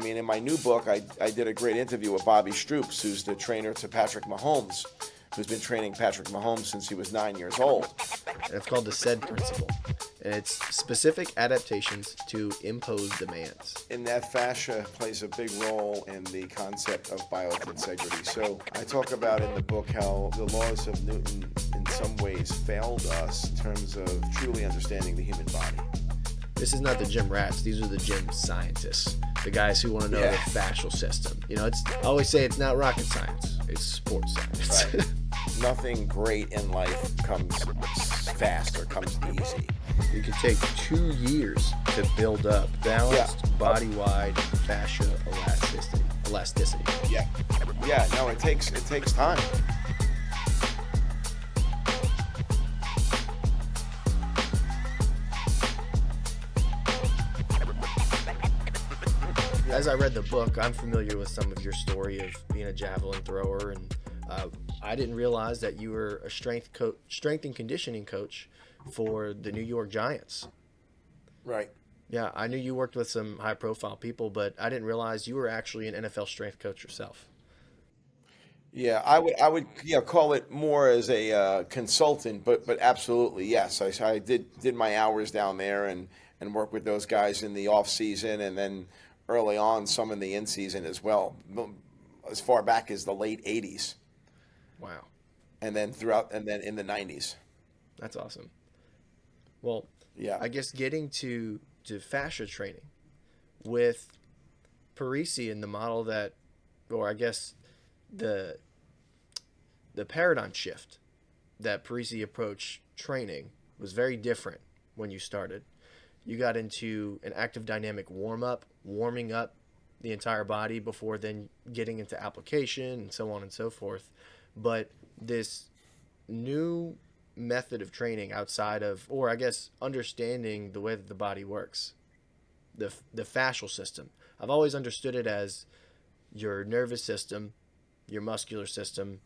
mean, in my new book, I did a great interview with Bobby Stoops, who's the trainer to Patrick Mahomes, who's been training Patrick Mahomes since he was 9 years old. And it's called the SAID principle. And it's specific adaptations to impose demands. And that fascia plays a big role in the concept of biotensegrity. So I talk about in the book how the laws of Newton in some ways failed us in terms of truly understanding the human body. This is not the gym rats. These are the gym scientists, the guys who want to know the fascial system. You know, I always say it's not rocket science. It's sports science. Right. Nothing great in life comes fast or comes easy. You can take 2 years to build up balanced, body-wide fascia elasticity. Yeah. No, it takes time. As I read the book, I'm familiar with some of your story of being a javelin thrower, and I didn't realize that you were a strength and conditioning coach for the New York Giants. Right. Yeah, I knew you worked with some high-profile people, but I didn't realize you were actually an NFL strength coach yourself. Yeah, I would call it more as a consultant, but absolutely yes. I did my hours down there and work with those guys in the off season, and then early on some in the in season as well, as far back as the late '80s. Wow. And then in the '90s. That's awesome. Well, yeah, I guess getting to fascia training with Parisi and the model that, or I guess the paradigm shift that Parisi approached training was very different when you started. You got into an active dynamic warming up the entire body before then getting into application and so on and so forth. But this new method of training outside of, or I guess understanding the way that the body works, the fascial system. I've always understood it as your nervous system, your muscular system,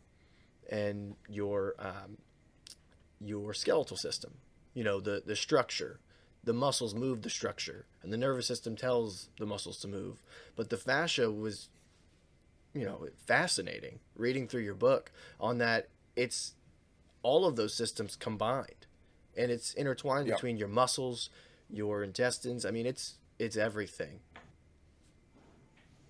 and your skeletal system. You know, the structure. The muscles move the structure, and the nervous system tells the muscles to move. But the fascia was, fascinating. Reading through your book on that, it's all of those systems combined, and it's intertwined between your muscles, your intestines. I mean, it's everything.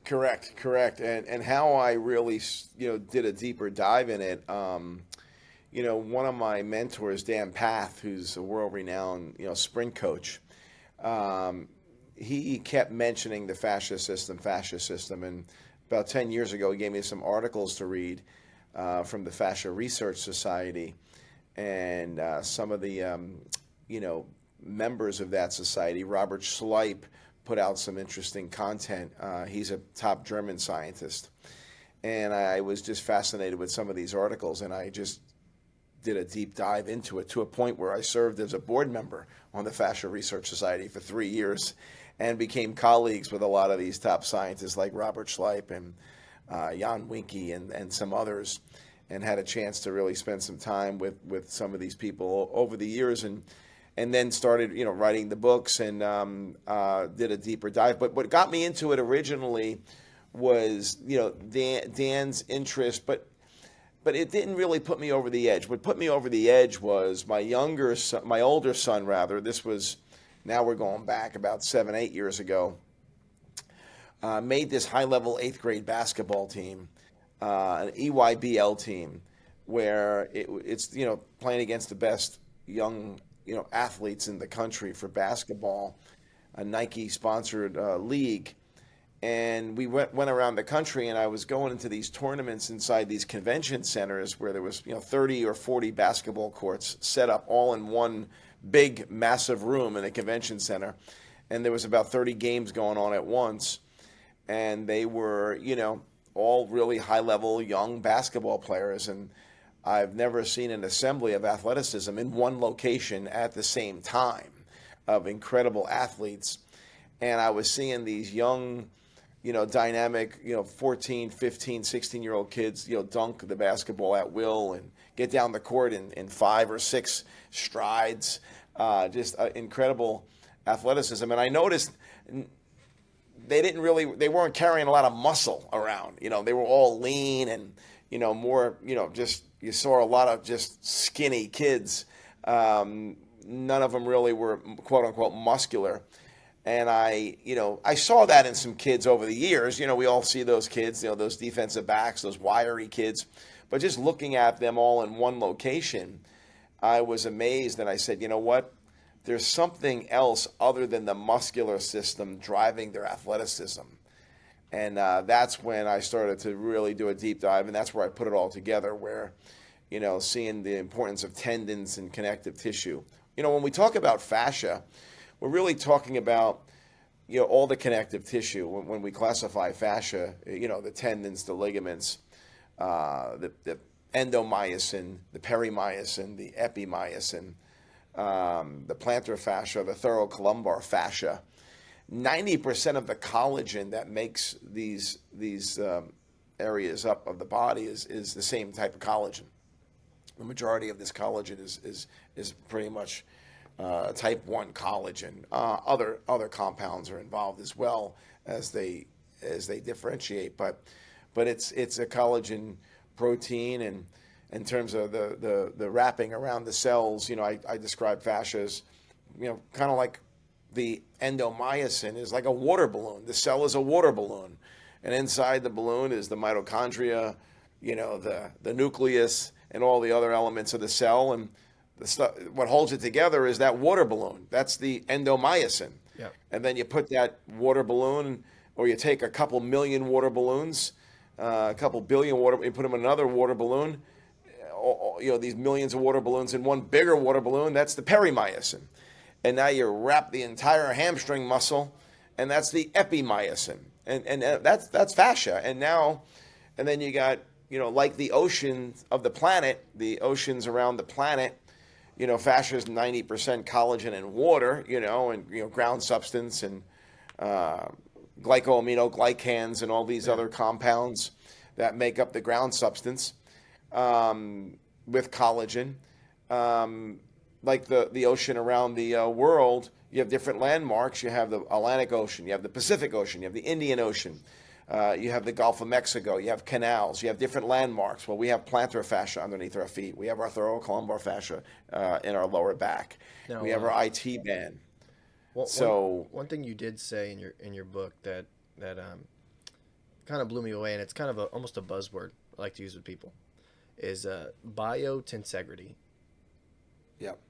Correct. And how I really, did a deeper dive in it. One of my mentors, Dan Path, who's a world-renowned, sprint coach, he kept mentioning the fascia system. And about 10 years ago, he gave me some articles to read from the Fascia Research Society. And some of the, members of that society, Robert Schleip, put out some interesting content. He's a top German scientist. And I was just fascinated with some of these articles, and I just did a deep dive into it to a point where I served as a board member on the Fascia Research Society for 3 years and became colleagues with a lot of these top scientists like Robert Schleip and Jan Winke and some others, and had a chance to really spend some time with some of these people over the years, and then started writing the books and did a deeper dive. But what got me into it originally was Dan's interest, but it didn't really put me over the edge. What put me over the edge was my older son rather. This was, now we're going back about 7-8 years ago. Made this high-level 8th grade basketball team, an EYBL team, where it's playing against the best young athletes in the country for basketball, a Nike-sponsored league. And we went around the country, and I was going into these tournaments inside these convention centers where there was 30 or 40 basketball courts set up all in one big, massive room in a convention center. And there was about 30 games going on at once. And they were, all really high-level young basketball players. And I've never seen an assembly of athleticism in one location at the same time of incredible athletes. And I was seeing these young, dynamic, 14, 15, 16-year-old kids, dunk the basketball at will and get down the court in 5 or 6 strides. Just incredible athleticism. And I noticed they weren't carrying a lot of muscle around. They were all lean and, more, just, you saw a lot of just skinny kids. None of them really were quote unquote muscular. And I saw that in some kids over the years. We all see those kids, those defensive backs, those wiry kids. But just looking at them all in one location, I was amazed, and I said, you know what? There's something else other than the muscular system driving their athleticism. And that's when I started to really do a deep dive, and that's where I put it all together, where, seeing the importance of tendons and connective tissue. When we talk about fascia, we're really talking about, all the connective tissue. When we classify fascia, the tendons, the ligaments, the endomyosin, the perimyosin, the epimyosin, the plantar fascia, the thoracolumbar fascia. 90% of the collagen that makes these areas up of the body is the same type of collagen. The majority of this collagen is pretty much type 1 collagen. Other compounds are involved as well as they differentiate, but it's a collagen protein. And in terms of the wrapping around the cells, I describe fascia as, kind of like the endomyosin is like a water balloon. The cell is a water balloon, and inside the balloon is the mitochondria, the nucleus, and all the other elements of the cell. And what holds it together is that water balloon. That's the endomyosin. Yep. And then you put that water balloon, or you take a couple million water balloons, a couple billion water, you put them in another water balloon. These millions of water balloons in one bigger water balloon. That's the perimyosin. And now you wrap the entire hamstring muscle, and that's the epimyosin, and that's fascia. And then you got, like the oceans of the planet, the oceans around the planet. Fascia is 90% collagen and water, and ground substance and glycoaminoglycans and all these other compounds that make up the ground substance with collagen. Like the ocean around the world, you have different landmarks. You have the Atlantic Ocean, you have the Pacific Ocean, you have the Indian Ocean, you have the Gulf of Mexico, you have canals, you have different landmarks. Well, we have plantar fascia underneath our feet. We have our thoracolumbar fascia in our lower back. Now, we have our IT band. One thing you did say in your book that kind of blew me away, and it's kind of almost a buzzword I like to use with people, is biotensegrity. Yep.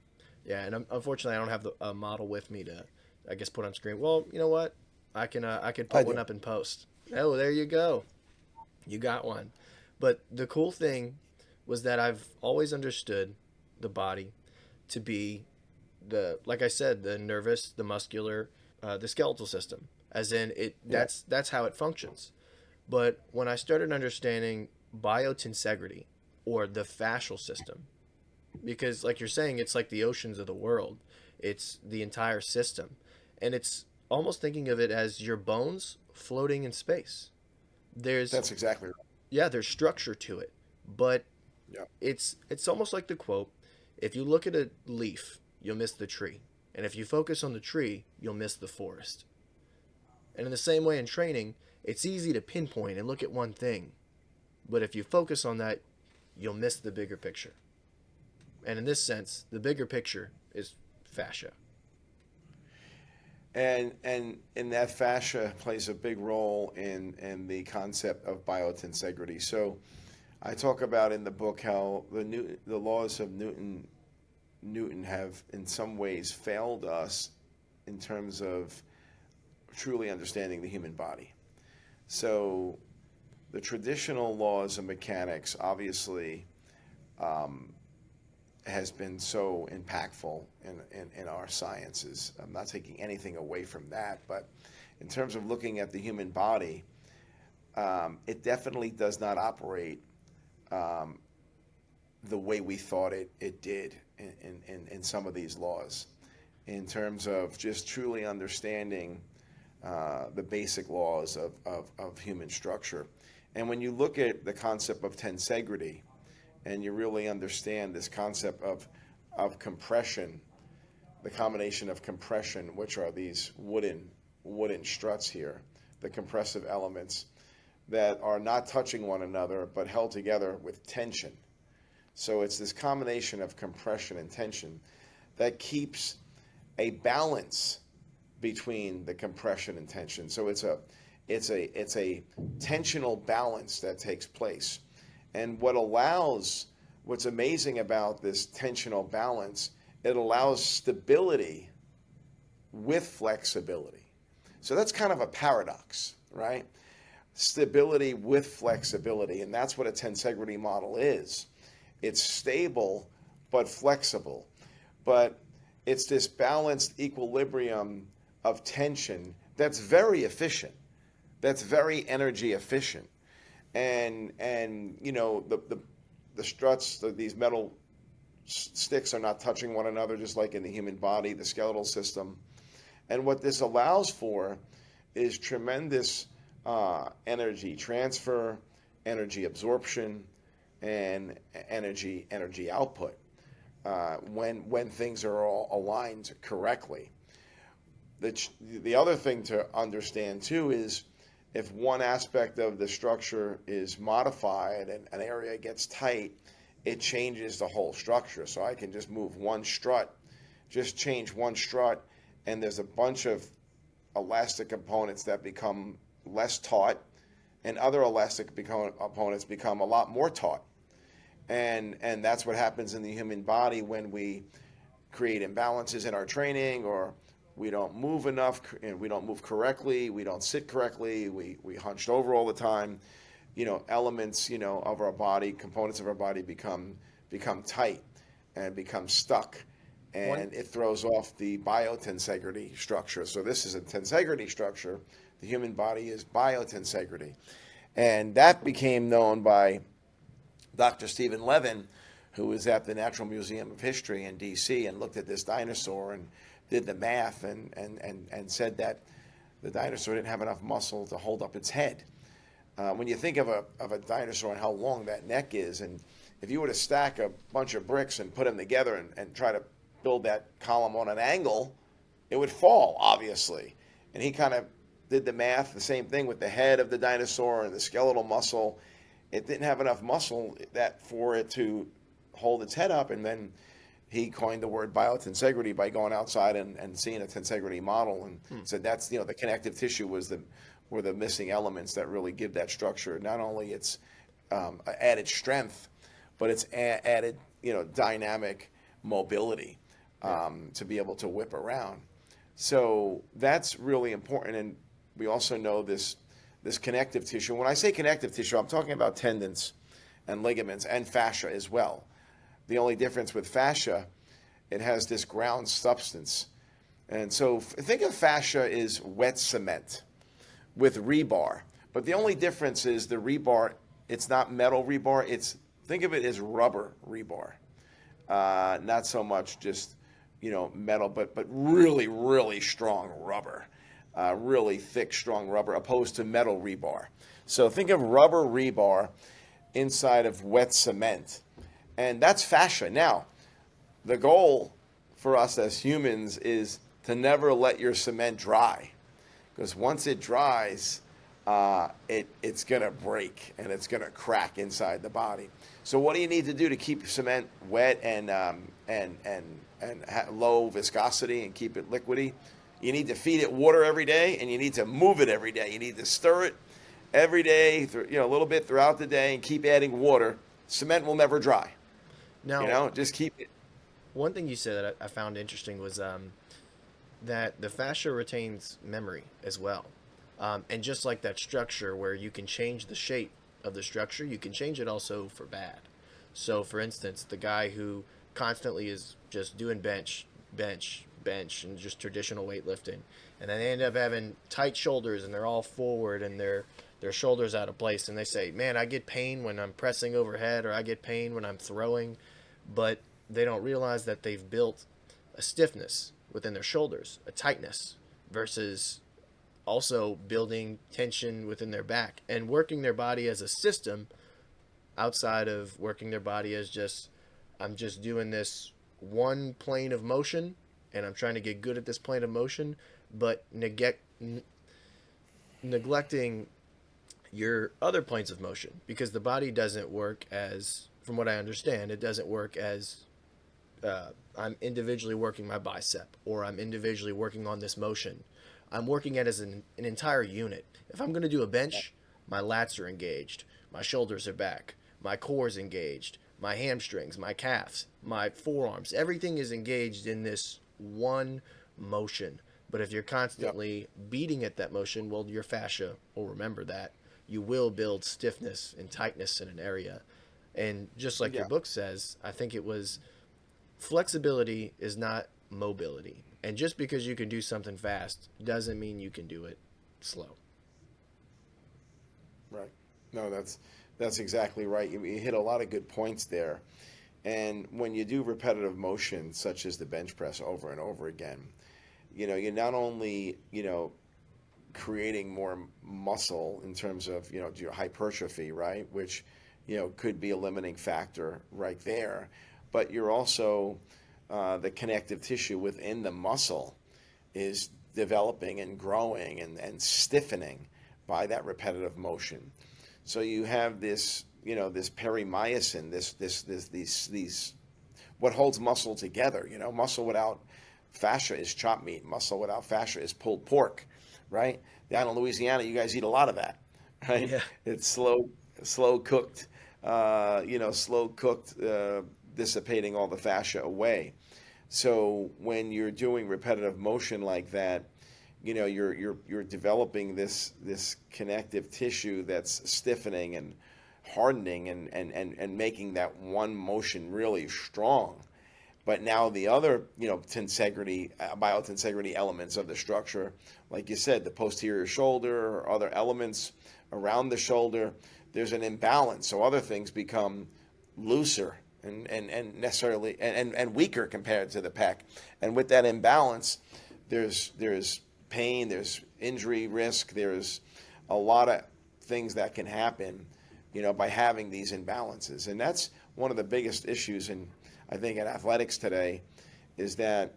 Yeah, and unfortunately, I don't have a model with me to, I guess, put on screen. Well, you know what? I can put one up in post. Oh, there you go. You got one. But the cool thing was that I've always understood the body to be like I said, the nervous, the muscular, the skeletal system. As in that's how it functions. But when I started understanding biotensegrity, or the fascial system, because like you're saying, it's like the oceans of the world. It's the entire system. And it's almost thinking of it as your bones floating in space. That's exactly right. Yeah, there's structure to it. But it's almost like the quote, if you look at a leaf, you'll miss the tree. And if you focus on the tree, you'll miss the forest. And in the same way in training, it's easy to pinpoint and look at one thing. But if you focus on that, you'll miss the bigger picture. And in this sense, the bigger picture is fascia. And that fascia plays a big role in the concept of biotensegrity. So I talk about in the book how the laws of Newton have in some ways failed us in terms of truly understanding the human body. So the traditional laws of mechanics obviously has been so impactful in our sciences. I'm not taking anything away from that, but in terms of looking at the human body, it definitely does not operate the way we thought it did in some of these laws, in terms of just truly understanding the basic laws of human structure. And when you look at the concept of tensegrity, and you really understand this concept of compression, the combination of compression, which are these wooden struts here, the compressive elements that are not touching one another but held together with tension. So it's this combination of compression and tension that keeps a balance between the compression and tension. So it's a tensional balance that takes place. And what's amazing about this tensional balance, it allows stability with flexibility. So that's kind of a paradox, right? Stability with flexibility, and that's what a tensegrity model is. It's stable but flexible, but it's this balanced equilibrium of tension that's very efficient, that's very energy efficient. And you know, the struts, these metal sticks are not touching one another, just like in the human body, the skeletal system. And what this allows for is tremendous energy transfer, energy absorption, and energy output when things are all aligned correctly. The other thing to understand too is if one aspect of the structure is modified and an area gets tight, it changes the whole structure. So I can just move one strut, just change one strut, and there's a bunch of elastic components that become less taut, and other elastic components become a lot more taut. And that's what happens in the human body when we create imbalances in our training, or we don't move enough, and we don't move correctly, we don't sit correctly, we hunched over all the time. You know, elements, you know, of our body, components of our body become tight and become stuck, and it throws off the biotensegrity structure. So this is a tensegrity structure. The human body is biotensegrity, and that became known by Dr. Stephen Levin, who was at the Natural Museum of History in D.C. and looked at this dinosaur and did the math and said that the dinosaur didn't have enough muscle to hold up its head. When you think of a dinosaur and how long that neck is, and if you were to stack a bunch of bricks and put them together and try to build that column on an angle, it would fall, obviously. And he kind of did the math, the same thing with the head of the dinosaur and the skeletal muscle. It didn't have enough muscle for it to hold its head up, and then he coined the word biotensegrity by going outside and seeing a tensegrity model, and said that's, you know, the connective tissue were the missing elements that really give that structure not only its added strength, but its added, you know, dynamic mobility to be able to whip around. So that's really important, and we also know this connective tissue. When I say connective tissue, I'm talking about tendons and ligaments and fascia as well. The only difference with fascia, it has this ground substance. And so think of fascia as wet cement with rebar. But the only difference is the rebar, it's not metal rebar, think of it as rubber rebar. Not so much just, you know, metal, but really, really strong rubber. Really thick, strong rubber, opposed to metal rebar. So think of rubber rebar inside of wet cement, and that's fascia. Now, the goal for us as humans is to never let your cement dry, because once it dries, it's going to break and it's going to crack inside the body. So what do you need to do to keep cement wet and low viscosity and keep it liquidy? You need to feed it water every day, and you need to move it every day. You need to stir it every day, a little bit throughout the day, and keep adding water. Cement will never dry. Now, just keep it. one thing you said that I found interesting was that the fascia retains memory as well. And just like that structure where you can change the shape of the structure, you can change it also for bad. So, for instance, the guy who constantly is just doing bench, and just traditional weightlifting, and then they end up having tight shoulders, and they're all forward, and their shoulders out of place, and they say, man, I get pain when I'm pressing overhead, or I get pain when I'm throwing, but they don't realize that they've built a stiffness within their shoulders, a tightness, versus also building tension within their back and working their body as a system outside of working their body as just, I'm just doing this one plane of motion and I'm trying to get good at this plane of motion, but neglecting your other planes of motion, because the body doesn't work as, from what I understand, it doesn't work as I'm individually working my bicep, or I'm individually working on this motion. I'm working at as an entire unit. If I'm going to do a bench, my lats are engaged, my shoulders are back, my core is engaged, my hamstrings, my calves, my forearms, everything is engaged in this one motion. But if you're Yep. constantly beating at that motion, well, your fascia will remember that. You will build stiffness and tightness in an area. And just like your Yeah. book says, I think it was, flexibility is not mobility. And just because you can do something fast doesn't mean you can do it slow. Right. No, that's exactly right. You hit a lot of good points there. And when you do repetitive motion, such as the bench press over and over again, you're not only, creating more muscle in terms of, your hypertrophy, right? Which, could be a limiting factor right there. But you're also, the connective tissue within the muscle is developing and growing and stiffening by that repetitive motion. So you have this, this perimyosin, these what holds muscle together. Muscle without fascia is chopped meat. Muscle without fascia is pulled pork, right? Down in Louisiana, you guys eat a lot of that, right? Yeah. It's slow cooked, slow cooked, dissipating all the fascia away. So when you're doing repetitive motion like that, you're developing this connective tissue that's stiffening and hardening and making that one motion really strong. But now the other, tensegrity, biotensegrity elements of the structure, like you said, the posterior shoulder or other elements around the shoulder, there's an imbalance. So other things become looser and necessarily and weaker compared to the pec. And with that imbalance, there's pain, there's injury risk, there's a lot of things that can happen, by having these imbalances. And that's one of the biggest issues in, I think, in athletics today, is that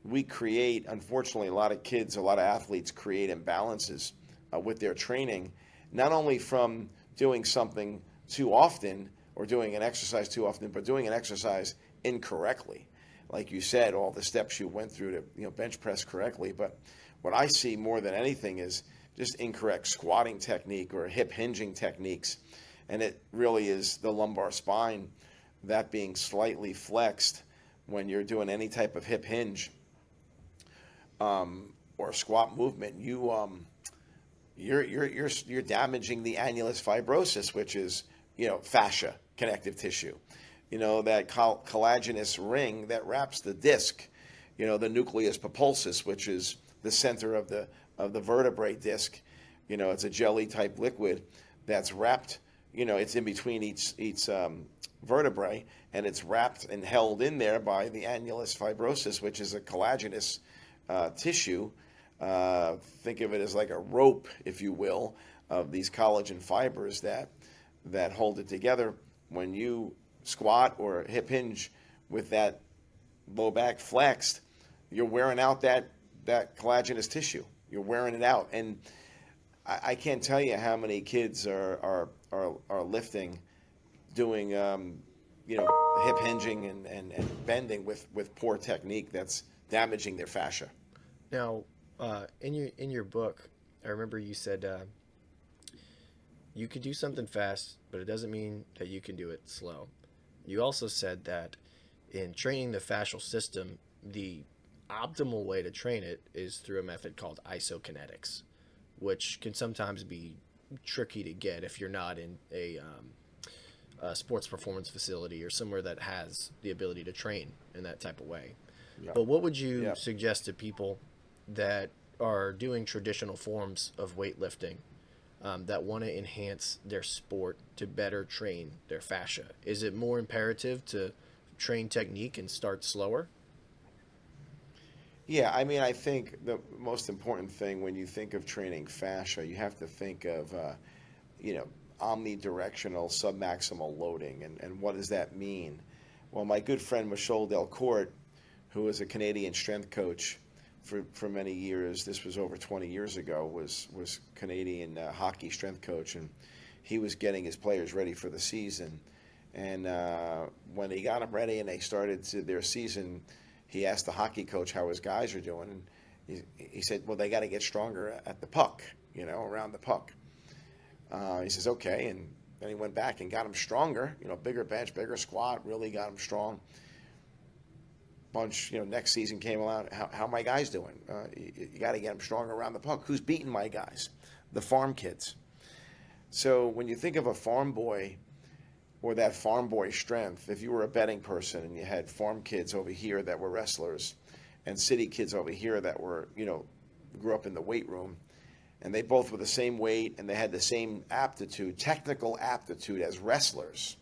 we create, unfortunately, a lot of kids, a lot of athletes create imbalances with their training, not only from doing something too often or doing an exercise too often, but doing an exercise incorrectly. Like you said, all the steps you went through to, bench press correctly. But what I see more than anything is just incorrect squatting technique or hip hinging techniques. And it really is the lumbar spine, that being slightly flexed when you're doing any type of hip hinge or squat movement. You're damaging the annulus fibrosus, which is, fascia, connective tissue. That collagenous ring that wraps the disc. The nucleus pulposus, which is the center of the vertebrae disc. It's a jelly type liquid that's wrapped. It's in between each vertebrae, and it's wrapped and held in there by the annulus fibrosus, which is a collagenous tissue. Think of it as like a rope, if you will, of these collagen fibers that hold it together. When you squat or hip hinge with that low back flexed, you're wearing out that collagenous tissue. You're wearing it out, and I can't tell you how many kids are lifting, doing hip hinging and bending with poor technique that's damaging their fascia. Now, in your book, I remember you said you can do something fast, but it doesn't mean that you can do it slow. You also said that in training the fascial system, the optimal way to train it is through a method called isokinetics, which can sometimes be tricky to get if you're not in a sports performance facility or somewhere that has the ability to train in that type of way. Yeah. But what would you Yeah. suggest to people that are doing traditional forms of weightlifting, that want to enhance their sport to better train their fascia? Is it more imperative to train technique and start slower? Yeah, I mean, I think the most important thing when you think of training fascia, you have to think of, you know, omnidirectional submaximal loading. And what does that mean? Well, my good friend Michel Delcourt, who is a Canadian strength coach, for many years. This was over 20 years ago. Was Canadian hockey strength coach, and he was getting his players ready for the season. And when he got them ready and they started their season, he asked the hockey coach how his guys are doing. And he said, well, they got to get stronger at the puck, around the puck. He says, okay. And then he went back and got them stronger, bigger bench, bigger squat, really got them strong. Bunch, next season came along. How my guys doing? You got to get them stronger around the puck. Who's beating my guys? The farm kids. So when you think of a farm boy, or that farm boy strength, if you were a betting person and you had farm kids over here that were wrestlers and city kids over here that were, grew up in the weight room, and they both were the same weight and they had the same aptitude, technical aptitude as wrestlers,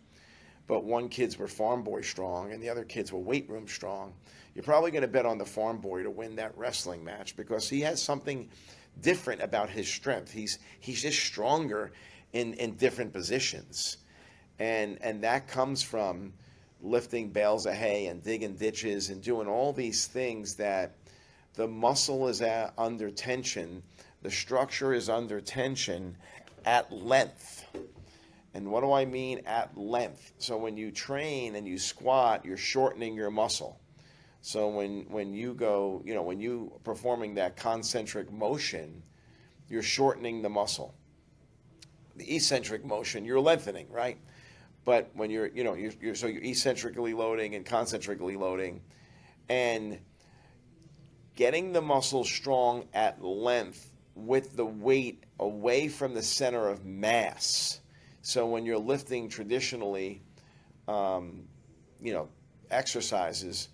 but one kids were farm boy strong and the other kids were weight room strong, you're probably going to bet on the farm boy to win that wrestling match because he has something different about his strength. He's just stronger in different positions. And that comes from lifting bales of hay and digging ditches and doing all these things that the muscle is under tension, the structure is under tension at length. And what do I mean at length? So when you train and you squat, you're shortening your muscle. So when you go, when you performing that concentric motion, you're shortening the muscle. The eccentric motion, you're lengthening, right? But when you're eccentrically loading and concentrically loading, and getting the muscle strong at length with the weight away from the center of mass. So when you're lifting traditionally, exercises,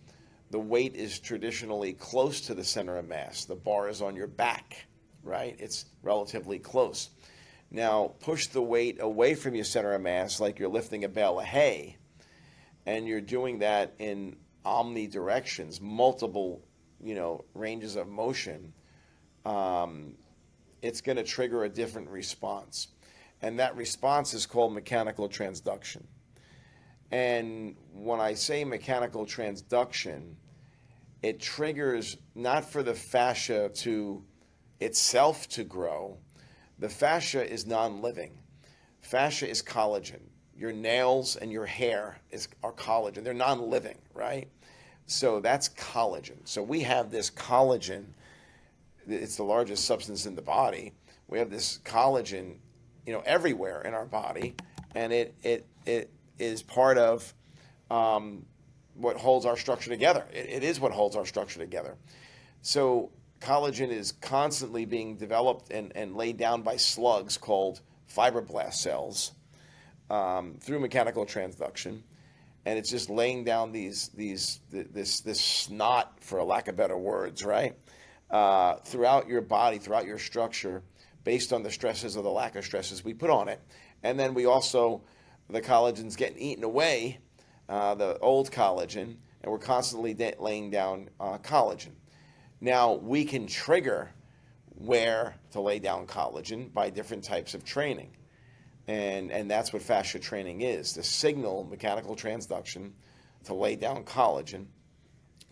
the weight is traditionally close to the center of mass. The bar is on your back, right? It's relatively close. Now, push the weight away from your center of mass like you're lifting a bale of hay, and you're doing that in omnidirections, multiple, ranges of motion. It's going to trigger a different response. And that response is called mechanical transduction. And when I say mechanical transduction, it triggers not for the fascia to itself to grow. The fascia is non-living. Fascia is collagen. Your nails and your hair are collagen. They're non-living, right? So that's collagen. So we have this collagen. It's the largest substance in the body. We have this collagen, everywhere in our body, and it is part of what holds our structure together. It is what holds our structure together. So collagen is constantly being developed and laid down by slugs called fibroblast cells through mechanical transduction, and it's just laying down this snot, for a lack of better words, right, throughout your body, throughout your structure, based on the stresses or the lack of stresses we put on it. And then we also, the collagen's getting eaten away, the old collagen, and we're constantly laying down collagen. Now, we can trigger where to lay down collagen by different types of training. And that's what fascia training is, the signal mechanical transduction to lay down collagen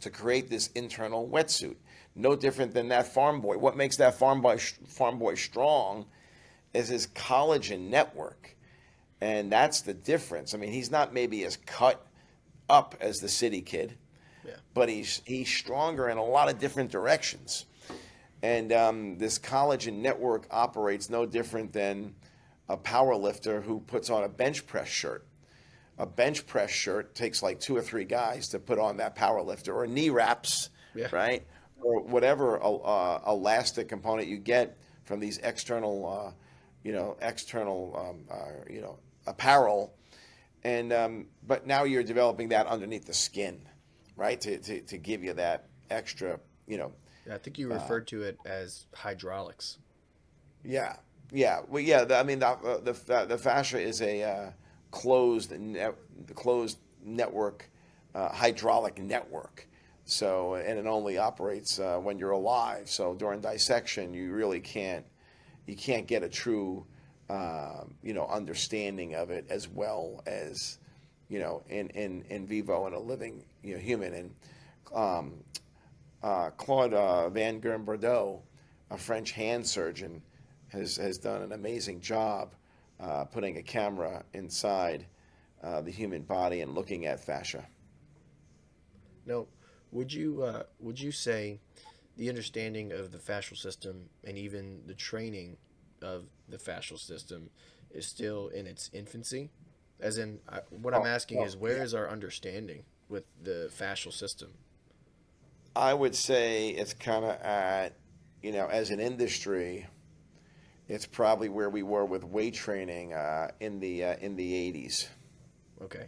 to create this internal wetsuit. No different than that farm boy. What makes that farm boy strong is his collagen network. And that's the difference. I mean, he's not maybe as cut up as the city kid, but he's stronger in a lot of different directions. And this collagen network operates no different than a power lifter who puts on a bench press shirt. A bench press shirt takes like 2 or 3 guys to put on that power lifter, or knee wraps, right? Or whatever elastic component you get from these external apparel. And but now you're developing that underneath the skin, right? To give you that extra, Yeah, I think you referred to it as hydraulics. Yeah. Well, yeah. The fascia is a closed network, hydraulic network. So, and it only operates when you're alive. So during dissection, you really can't get a true, understanding of it as well as, in vivo in a living, human. And Claude Van Gern-Bordeaux, a French hand surgeon, has done an amazing job putting a camera inside the human body and looking at fascia. Now, would you say the understanding of the fascial system and even the training of the fascial system is still in its infancy? As in, what I'm Oh, asking oh, is, where yeah. is our understanding with the fascial system? I would say it's kind of at, as an industry, it's probably where we were with weight training in the 80s. Okay,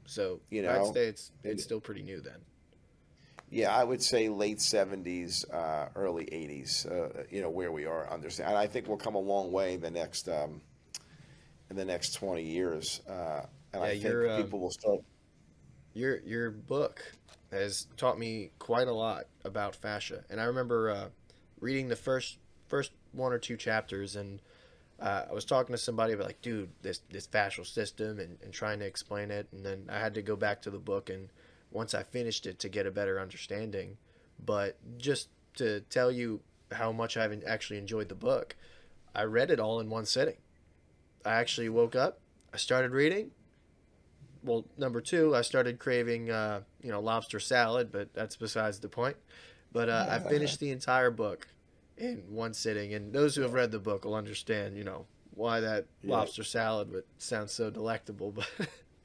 so You I'd know, say it's and still pretty new then. yeah, I would say late 70s, early 80s. Where we are. Understand? I think we'll come a long way in the next 20 years, and Yeah, I think people will start. your book has taught me quite a lot about fascia, and I remember reading the first one or two chapters, and I was talking to somebody about like, dude, this fascial system, and trying to explain it, and then I had to go back to the book, and once I finished it to get a better understanding, but just to tell you how much I've actually enjoyed the book, I read it all in one sitting. I actually woke up, I started reading. Well, number two, I started craving, lobster salad, but that's besides the point. But I finished the entire book in one sitting, and those who have read the book will understand, why that Yeah, lobster salad would sound so delectable. But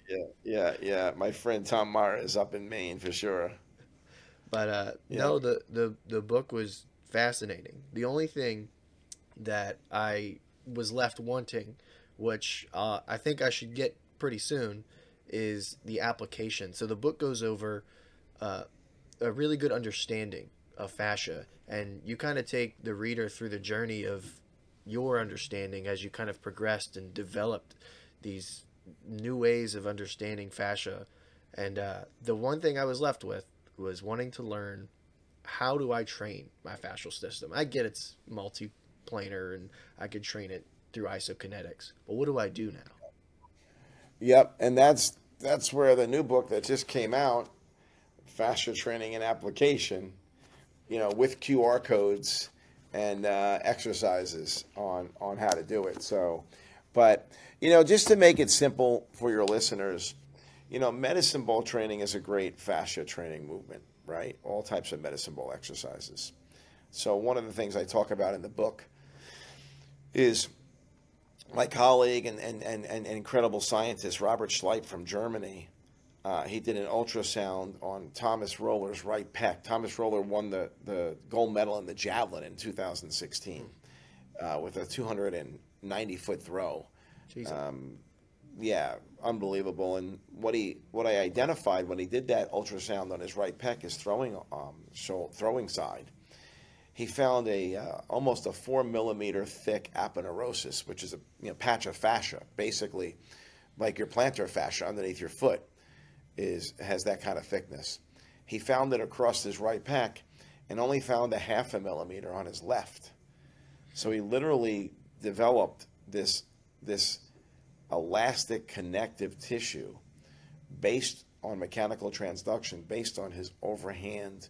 yeah, yeah, yeah. My friend Tom Meyer is up in Maine for sure. Yeah, no, the book was fascinating. The only thing that I was left wanting, which I think I should get pretty soon, is the application. So the book goes over uh, a really good understanding of fascia, and you kind of take the reader through the journey of your understanding as you kind of progressed and developed these new ways of understanding fascia. And the one thing I was left with was wanting to learn, how do I train my fascial system? I get it's multiplanar and I could train it through isokinetics, but what do I do now? yep, and that's where the new book that just came out, Fascia Training and Application, with QR codes and exercises on how to do it. So, but just to make it simple for your listeners, medicine ball training is a great fascia training movement, right? All types of medicine ball exercises. So one of the things I talk about in the book is my colleague and incredible scientist Robert Schleip from Germany. He did an ultrasound on Thomas Roller's right pec. Thomas Roller won the gold medal in the javelin in 2016 with a 290-foot throw. Jesus. Um, yeah, unbelievable. And what I identified when he did that ultrasound on his right pec, his throwing side, he found a almost a 4 millimeter thick aponeurosis, which is a patch of fascia, basically like your plantar fascia underneath your foot has that kind of thickness. He found it across his right pec, and only found a 0.5 millimeter on his left. So he literally developed this elastic connective tissue based on mechanical transduction, based on his overhand,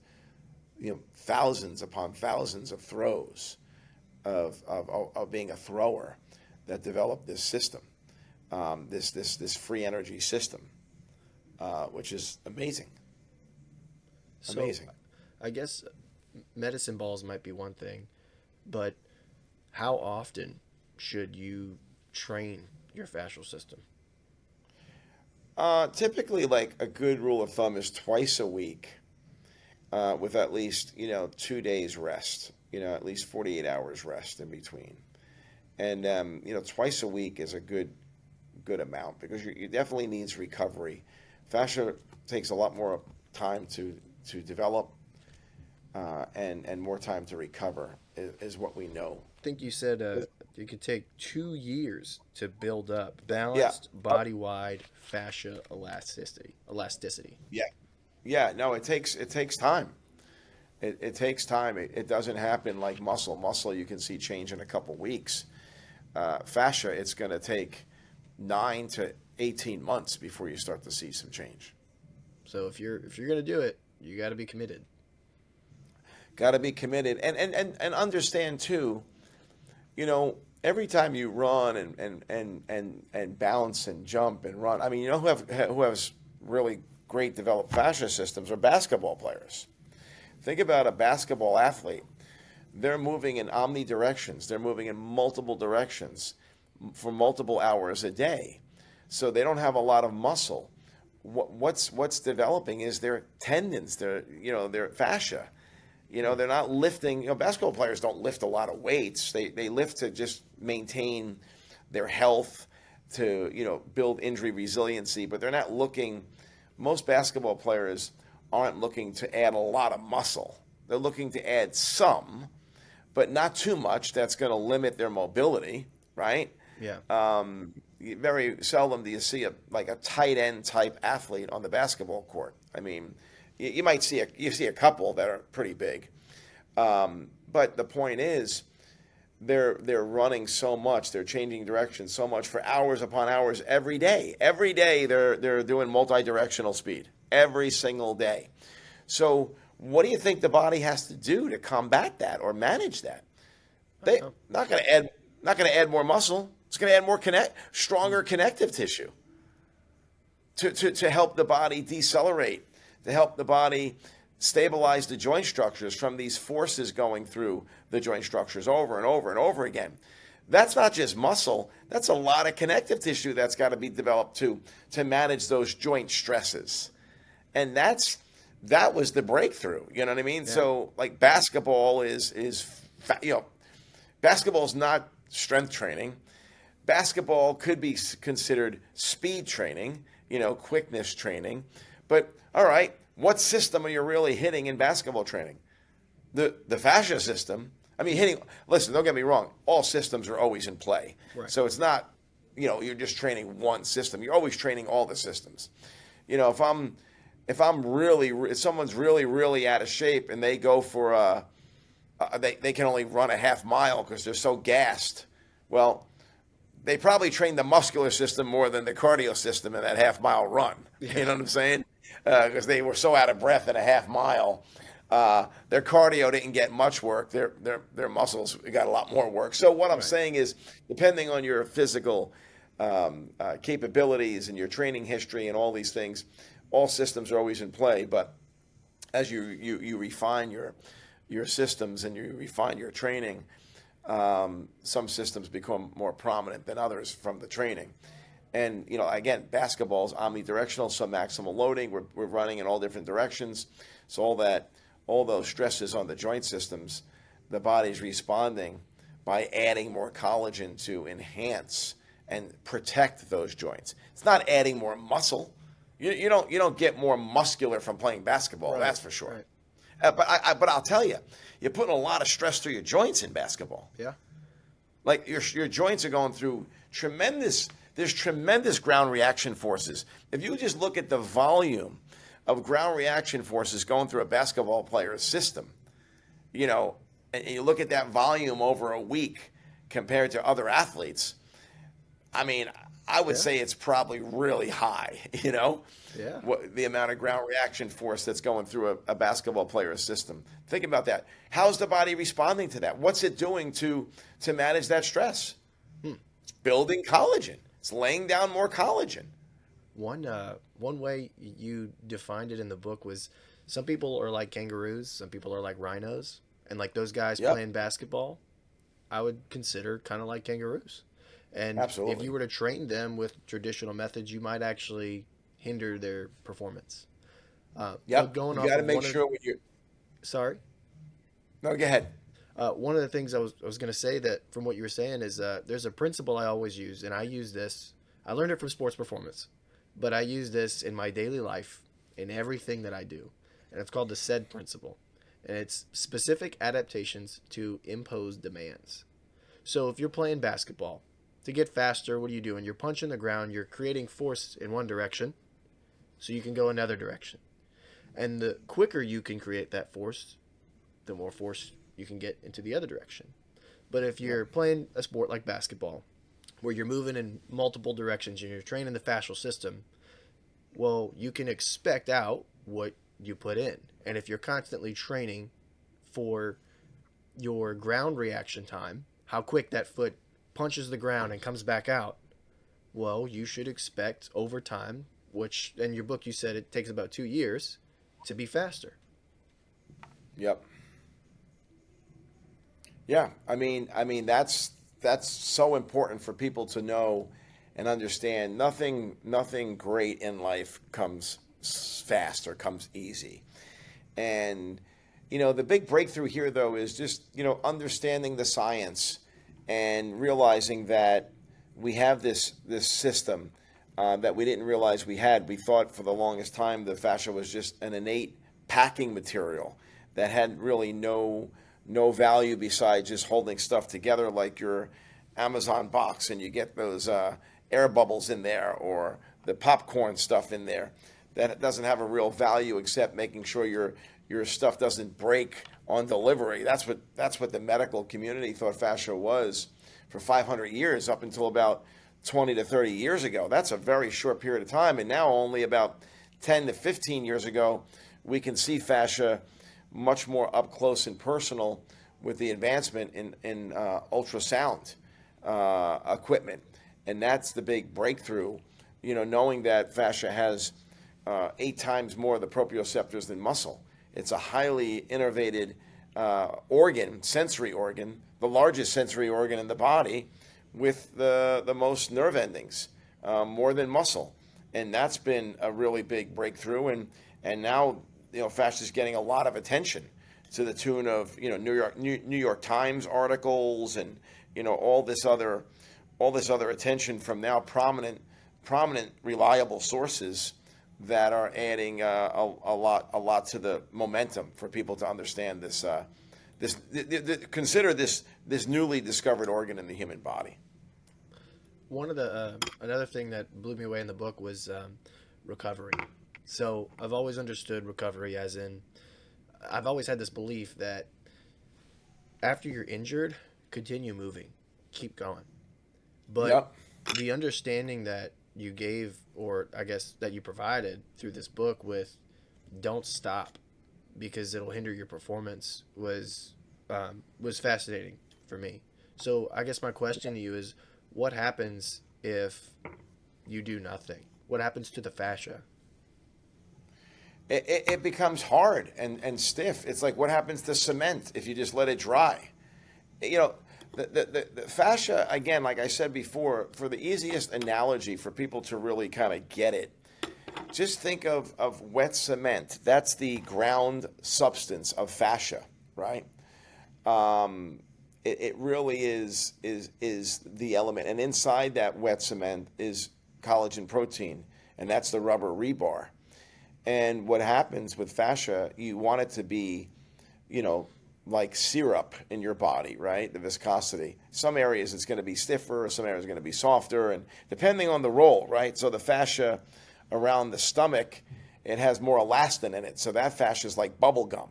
thousands upon thousands of throws of being a thrower, that developed this system, this free energy system, which is amazing, So amazing. I guess medicine balls might be one thing, but how often should you train your fascial system? Typically, like a good rule of thumb is twice a week, with at least 2 days rest. At least 48 hours rest in between, and twice a week is a good amount because you definitely needs recovery. Fascia takes a lot more time to develop, and more time to recover is what we know. I think you said it could take 2 years to build up Yeah. balanced body-wide fascia elasticity. Elasticity. Yeah. Yeah. No, it takes time. It takes time. It doesn't happen like muscle. Muscle you can see change in a couple weeks. Fascia, it's going to take 9 to 18 months before you start to see some change. So if you're gonna do it, you got to be committed. Got to be committed, and understand too. Every time you run and bounce and jump and run, I mean, who has really great developed fascia systems are basketball players. Think about a basketball athlete. They're moving in omnidirections. They're moving in multiple directions for multiple hours a day. So they don't have a lot of muscle. What's developing is their tendons, their fascia. They're not lifting. Basketball players don't lift a lot of weights. They lift to just maintain their health, to build injury resiliency. But they're not looking. Most basketball players aren't looking to add a lot of muscle. They're looking to add some, but not too much. That's going to limit their mobility, right? Yeah. Very seldom do you see a tight end type athlete on the basketball court. I mean, you might see a couple that are pretty big, but the point is, they're running so much, they're changing direction so much for hours upon hours every day. Every day they're doing multi-directional speed every single day. So what do you think the body has to do to combat that or manage that? They not going to add more muscle. It's going to add more stronger connective tissue to help the body decelerate, to help the body stabilize the joint structures from these forces going through the joint structures over and over and over again. That's not just muscle. That's a lot of connective tissue that's got to be developed to manage those joint stresses. And that was the breakthrough. You know what I mean? Yeah. So like basketball is basketball is not strength training. Basketball could be considered speed training, quickness training. But all right, what system are you really hitting in basketball training? The fascia system. I mean, listen, don't get me wrong. All systems are always in play. Right. So it's not, you're just training one system. You're always training all the systems. If someone's really, really out of shape and they go for they can only run a half mile because they're so gassed. Well, they probably trained the muscular system more than the cardio system in that half mile run. Yeah. You know what I'm saying? Because they were so out of breath in a half mile. Their cardio didn't get much work. Their muscles got a lot more work. So what I'm saying is, depending on your physical capabilities and your training history and all these things, all systems are always in play. But as you refine your systems and you refine your training, some systems become more prominent than others from the training. And, again, basketball is omnidirectional, submaximal loading. We're running in all different directions. So all those stresses on the joint systems, the body's responding by adding more collagen to enhance and protect those joints. It's not adding more muscle. You don't get more muscular from playing basketball, right. That's for sure. Right. But I'll tell you, you're putting a lot of stress through your joints in basketball. Yeah. Like your joints are going through there's tremendous ground reaction forces. If you just look at the volume of ground reaction forces going through a basketball player's system, and you look at that volume over a week compared to other athletes, I mean, I would say it's probably really high, the amount of ground reaction force that's going through a basketball player's system. Think about that. How's the body responding to that? What's it doing to manage that stress? It's building collagen. It's laying down more collagen. One way you defined it in the book was some people are like kangaroos, some people are like rhinos, and like those guys playing basketball, I would consider kind of like kangaroos. And Absolutely. If you were to train them with traditional methods, you might actually hinder their performance. You got to make sure when you. Sorry. No, go ahead. One of the things I was going to say that from what you were saying is there's a principle I always use, and I use this. I learned it from sports performance, but I use this in my daily life in everything that I do, and it's called the SAID principle, and it's specific adaptations to imposed demands. So if you're playing basketball, to get faster, what are you doing? You're punching the ground, you're creating force in one direction, so you can go another direction. And the quicker you can create that force, the more force you can get into the other direction. But if you're playing a sport like basketball, where you're moving in multiple directions and you're training the fascial system, well, you can expect out what you put in. And if you're constantly training for your ground reaction time, how quick that foot punches the ground and comes back out, well, you should expect over time, which in your book you said it takes about 2 years, to be faster. Yep. Yeah. That's so important for people to know and understand. Nothing great in life comes fast or comes easy. And the big breakthrough here, though, is just understanding the science and realizing that we have this system that we didn't realize we had. We thought for the longest time the fascia was just an innate packing material that had really no value besides just holding stuff together, like your Amazon box, and you get those air bubbles in there, or the popcorn stuff in there. That doesn't have a real value except making sure your stuff doesn't break on delivery. That's what the medical community thought fascia was for 500 years, up until about 20 to 30 years ago. That's a very short period of time. And now only about 10 to 15 years ago, we can see fascia much more up close and personal with the advancement in ultrasound equipment. And that's the big breakthrough, knowing that fascia has 8 times more of the proprioceptors than muscle. It's a highly innervated sensory organ, the largest sensory organ in the body, with the most nerve endings, more than muscle. And that's been a really big breakthrough. And now, fascia is getting a lot of attention, to the tune of New York Times articles, and all this other attention from now prominent reliable sources that are adding a lot to the momentum for people to understand this. Consider this newly discovered organ in the human body. One of the another thing that blew me away in the book was recovery. So I've always understood recovery as in, I've always had this belief that after you're injured, continue moving, keep going. But Yep. the understanding that you gave, or I guess that you provided through this book with don't stop because it'll hinder your performance was fascinating for me. So I guess my question to you is, what happens if you do nothing? What happens to the fascia? It becomes hard and stiff. It's like what happens to cement if you just let it dry. The fascia, again, like I said before, for the easiest analogy for people to really kind of get it, just think of wet cement. That's the ground substance of fascia, right? It really is the element. And inside that wet cement is collagen protein, and that's the rubber rebar. And what happens with fascia, you want it to be, like syrup in your body, right? The viscosity. Some areas it's going to be stiffer, some areas are going to be softer, and depending on the role, right? So the fascia around the stomach, it has more elastin in it. So that fascia is like bubble gum,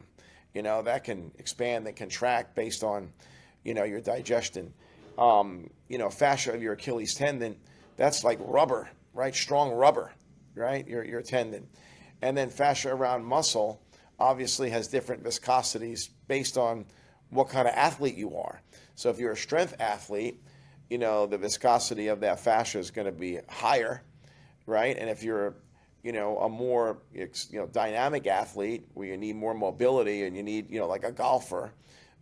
that can expand and contract based on, your digestion. Fascia of your Achilles tendon, that's like rubber, right? Strong rubber, right? Your tendon. And then fascia around muscle obviously has different viscosities based on what kind of athlete you are. So if you're a strength athlete, the viscosity of that fascia is going to be higher, right? And if you're, a more, dynamic athlete where you need more mobility and you need, like a golfer,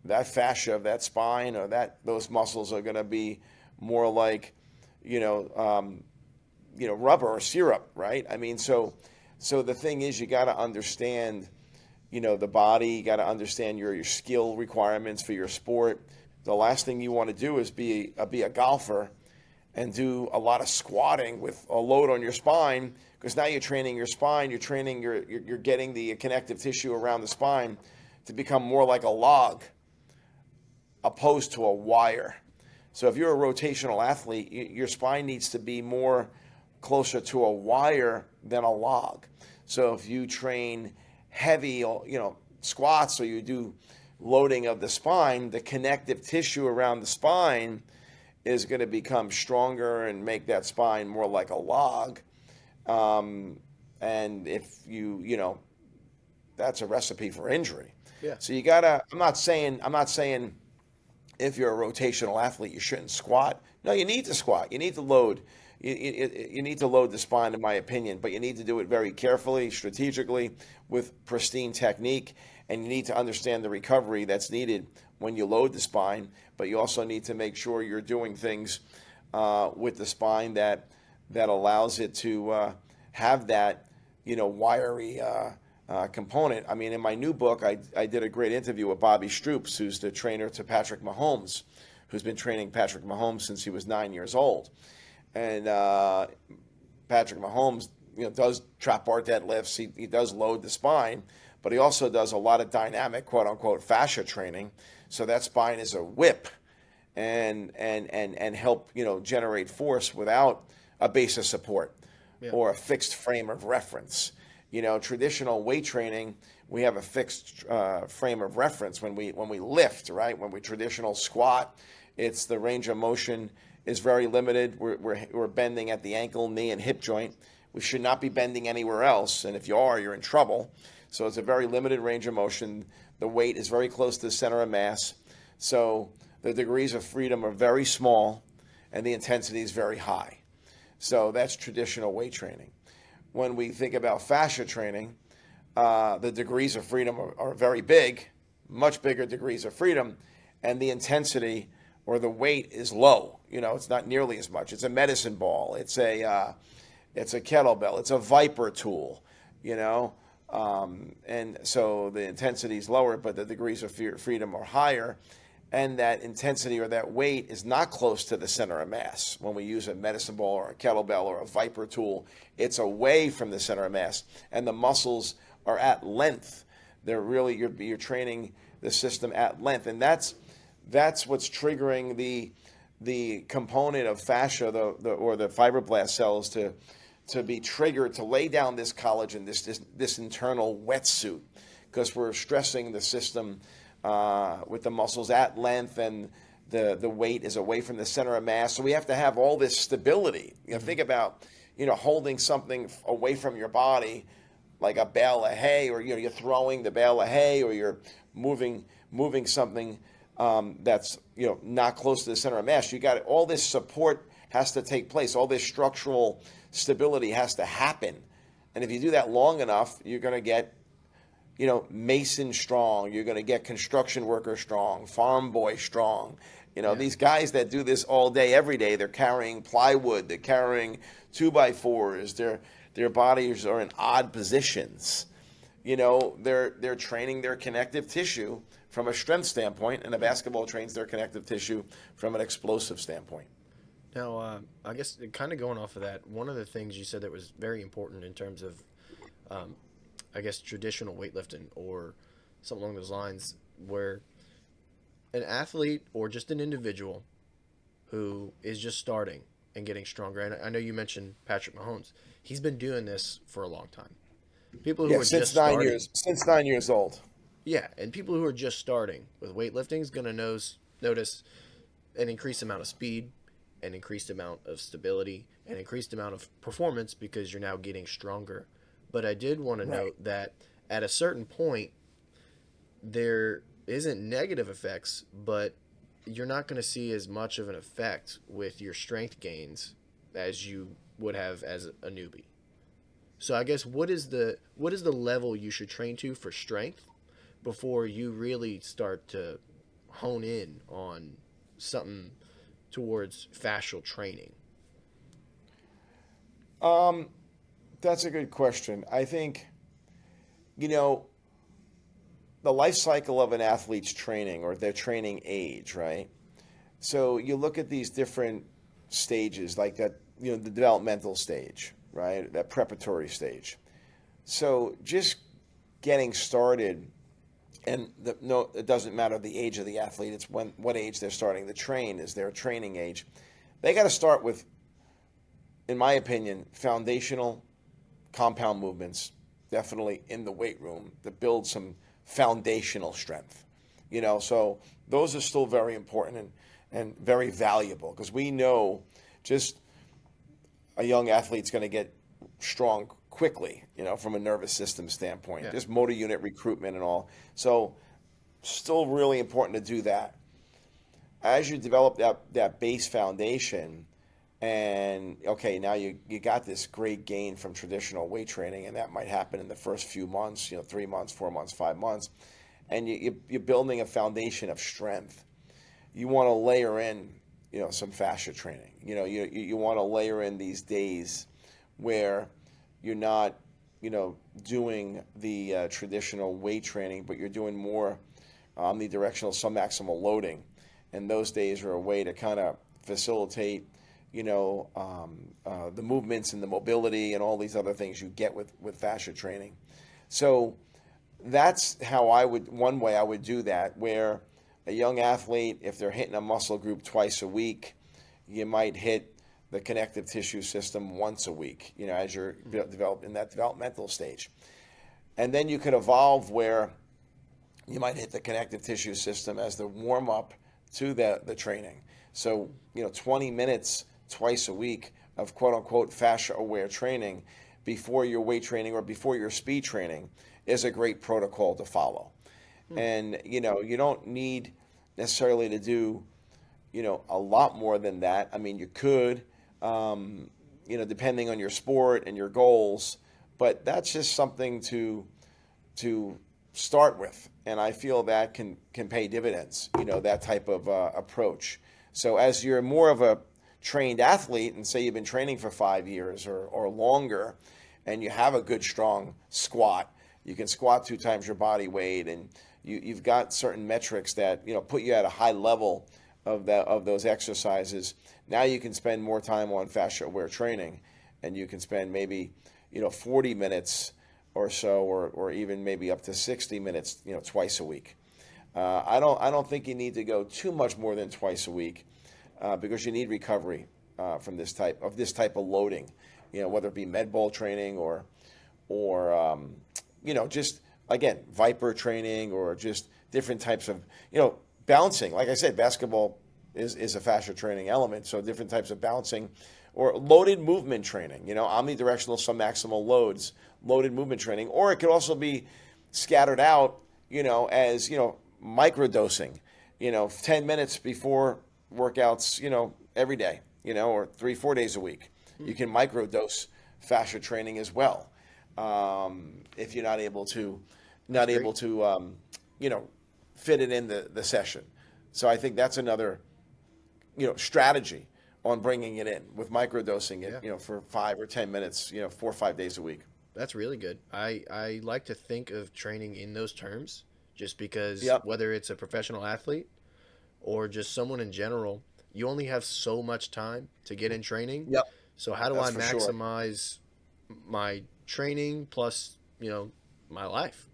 that fascia of that spine or those muscles are going to be more like, rubber or syrup, right? So the thing is, you got to understand, the body. You got to understand your skill requirements for your sport. The last thing you want to do is be a golfer and do a lot of squatting with a load on your spine, because now you're training your spine. You're getting the connective tissue around the spine to become more like a log, opposed to a wire. So if you're a rotational athlete, your spine needs to be more closer to a wire than a log. So if you train heavy, squats, or you do loading of the spine, the connective tissue around the spine is going to become stronger and make that spine more like a log. And if that's a recipe for injury. Yeah. So you gotta. I'm not saying if you're a rotational athlete, you shouldn't squat. No, you need to squat. You need to load. You need to load the spine, in my opinion, but you need to do it very carefully, strategically, with pristine technique, and you need to understand the recovery that's needed when you load the spine. But you also need to make sure you're doing things with the spine that allows it to have that, wiry component. I mean, in my new book, I did a great interview with Bobby Stoops, who's the trainer to Patrick Mahomes, who's been training Patrick Mahomes since he was 9 years old. And Patrick Mahomes, does trap bar deadlifts. He does load the spine, but he also does a lot of dynamic, quote unquote, fascia training. So that spine is a whip, and help generate force without a base of support Yeah. or a fixed frame of reference. Traditional weight training, we have a fixed frame of reference when we lift, right? When we traditional squat, it's the range of motion is very limited. We're bending at the ankle, knee, and hip joint. We should not be bending anywhere else, and if you are, you're in trouble. So it's a very limited range of motion. The weight is very close to the center of mass. So the degrees of freedom are very small, and the intensity is very high. So that's traditional weight training. When we think about fascia training, the degrees of freedom are very big, much bigger degrees of freedom, and the intensity or the weight is low. It's not nearly as much. It's a medicine ball. It's a kettlebell. It's a Viper tool. And so the intensity is lower, but the degrees of freedom are higher. And that intensity or that weight is not close to the center of mass. When we use a medicine ball or a kettlebell or a Viper tool, it's away from the center of mass, and the muscles are at length. They're really you're training the system at length, and that's what's triggering the component of fascia, or the fibroblast cells to be triggered to lay down this collagen, this internal wetsuit, because we're stressing the system with the muscles at length, and the weight is away from the center of mass. So we have to have all this stability. Think about holding something away from your body, like a bale of hay, or you're throwing the bale of hay, or you're moving something that's not close to the center of mass. You got all this support has to take place. All this structural stability has to happen, and if you do that long enough, you're going to get mason strong. You're going to get construction worker strong, farm boy strong. These guys that do this all day, every day, they're carrying plywood, they're carrying 2x4s, their bodies are in odd positions. They're training their connective tissue from a strength standpoint, and a basketball trains their connective tissue from an explosive standpoint. Now, I guess kind of going off of that, one of the things you said that was very important in terms of I guess traditional weightlifting or something along those lines, where an athlete or just an individual who is just starting and getting stronger. And I know you mentioned Patrick Mahomes. He's been doing this for a long time. People who are since just starting, since 9 years old. yeah, and people who are just starting with weightlifting is going to notice an increased amount of speed, an increased amount of stability, an increased amount of performance because you're now getting stronger. But I did want to note that at a certain point, there isn't negative effects, but you're not going to see as much of an effect with your strength gains as you would have as a newbie. So I guess what is the level you should train to for strength before you really start to hone in on something towards fascial training? That's a good question. I think, the life cycle of an athlete's training, or their training age, right? So you look at these different stages, like that, the developmental stage, right? That preparatory stage. So just getting started, and no, it doesn't matter the age of the athlete. It's what age they're starting to train is their training age. They got to start with, in my opinion, foundational compound movements, definitely in the weight room, to build some foundational strength. So those are still very important and very valuable, because we know just a young athlete's going to get strong quickly, from a nervous system standpoint, just motor unit recruitment and all. So still really important to do that. As you develop that base foundation, and okay, now you got this great gain from traditional weight training, and that might happen in the first few months, 3 months, 4 months, 5 months, and you're building a foundation of strength. You want to layer in, some fascia training. You want to layer in these days where you're not, doing the traditional weight training, but you're doing more omnidirectional submaximal loading. And those days are a way to kind of facilitate, the movements and the mobility and all these other things you get with fascia training. So that's how one way I would do that, where a young athlete, if they're hitting a muscle group twice a week, you might hit the connective tissue system once a week, as you're in that developmental stage. And then you could evolve where you might hit the connective tissue system as the warm-up to the training. So, 20 minutes twice a week of quote-unquote fascia-aware training before your weight training or before your speed training is a great protocol to follow. And, you don't need necessarily to do, a lot more than that. I mean, you could, depending on your sport and your goals, but that's just something to start with. And I feel that can pay dividends, that type of approach. So as you're more of a trained athlete, and say you've been training for 5 years or longer, and you have a good, strong squat, you can squat 2 times your body weight, and you've got certain metrics that, put you at a high level of those exercises. Now you can spend more time on fascia-aware training, and you can spend maybe, 40 minutes or so, or even maybe up to 60 minutes, twice a week. I don't think you need to go too much more than twice a week, because you need recovery from this type of loading, whether it be med ball training or just again Viper training, or just different types of bouncing. Like I said, basketball is a fascia training element, so different types of bouncing or loaded movement training, omnidirectional submaximal loads, loaded movement training, or it could also be scattered out, as, microdosing, 10 minutes before workouts, every day, or 3-4 days a week. You can microdose fascia training as well. If you're not able to, fit it in the session. So I think that's another, strategy on bringing it in with microdosing it, for 5 or 10 minutes, 4 or 5 days a week. That's really good. I like to think of training in those terms, just because Yep. whether it's a professional athlete or just someone in general, you only have so much time to get in training. Yep. So how do That's I for sure. maximize my training plus, my life?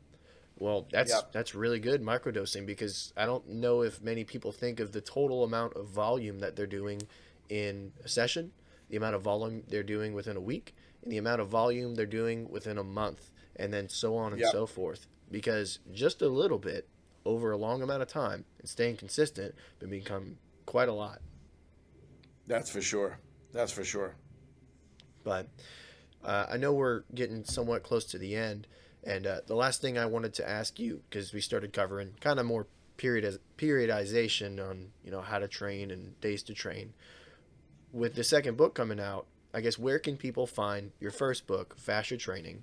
Well, Yep. that's really good microdosing, because I don't know if many people think of the total amount of volume that they're doing in a session, the amount of volume they're doing within a week, and the amount of volume they're doing within a month, and then so on and Yep. so forth. Because just a little bit over a long amount of time and staying consistent can become quite a lot. That's for sure. That's for sure. But I know we're getting somewhat close to the end, and the last thing I wanted to ask you, because we started covering kind of more periodization on how to train and days to train. With the second book coming out, I guess where can people find your first book, Fascia Training,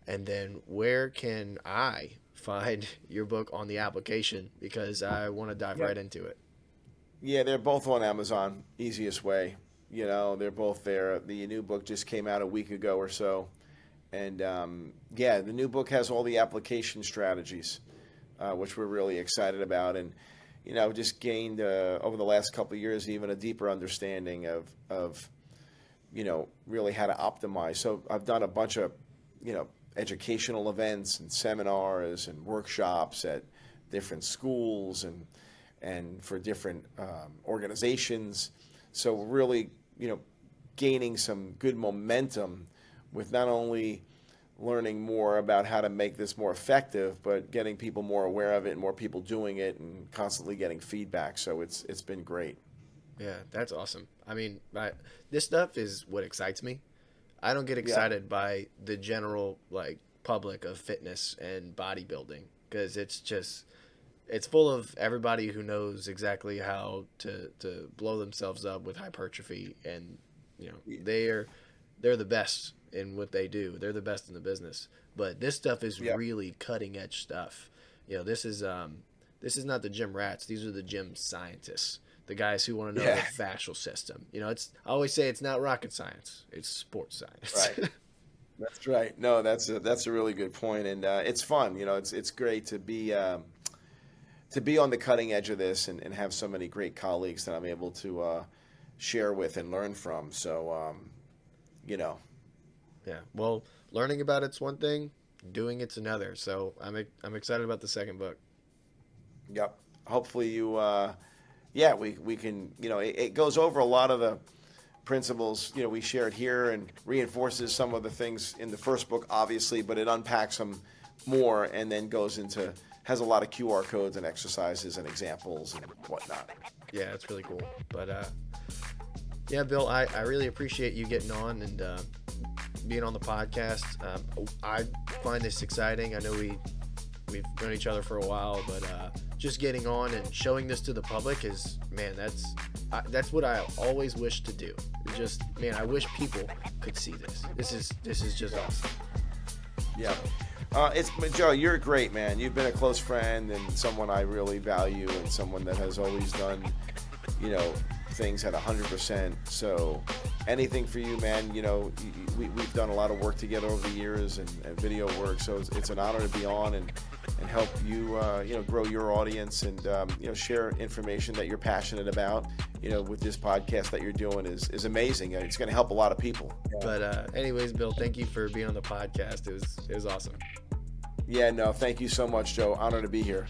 and then where can I find your book on the application, because I want to dive Yeah. right into it. Yeah, they're both on Amazon. Easiest way. They're both there. The new book just came out a week ago or so. And yeah, the new book has all the application strategies, which we're really excited about. And, just gained over the last couple of years even a deeper understanding of really how to optimize. So I've done a bunch of, educational events and seminars and workshops at different schools and for different organizations. So we're really, gaining some good momentum with not only learning more about how to make this more effective, but getting people more aware of it and more people doing it and constantly getting feedback. So it's been great. Yeah, that's awesome. I mean, this stuff is what excites me. I don't get Yeah. excited by the general public of fitness and bodybuilding, because it's full of everybody who knows exactly how to blow themselves up with hypertrophy, and they're the best in what they do. They're the best in the business. But this stuff is Yep. really cutting edge stuff. This is not the gym rats. These are the gym scientists, the guys who want to know Yeah. the fascial system. It's I always say it's not rocket science. It's sports science. Right. That's right. No, that's a really good point, and it's fun. It's great to be on the cutting edge of this and have so many great colleagues that I'm able to share with and learn from. So, Yeah. Well, learning about it's one thing, doing it's another. So I'm excited about the second book. yep. Hopefully we can, it goes over a lot of the principles, we shared here and reinforces some of the things in the first book, obviously, but it unpacks them more and then has a lot of QR codes and exercises and examples and whatnot. Yeah, it's really cool. But yeah, Bill, I really appreciate you getting on and being on the podcast. I find this exciting. I know we've known each other for a while, but just getting on and showing this to the public is, man, that's what I always wish to do. Just, man, I wish people could see this. This is just awesome. Yeah. Joe, you're great, man. You've been a close friend and someone I really value and someone that has always done, things at 100%. So anything for you, man, we've done a lot of work together over the years and video work. So it's an honor to be on and help you, grow your audience and, share information that you're passionate about, with this podcast that you're doing is amazing. It's going to help a lot of people. But anyways, Bill, thank you for being on the podcast. It was awesome. Yeah, no, thank you so much, Joe. Honor to be here.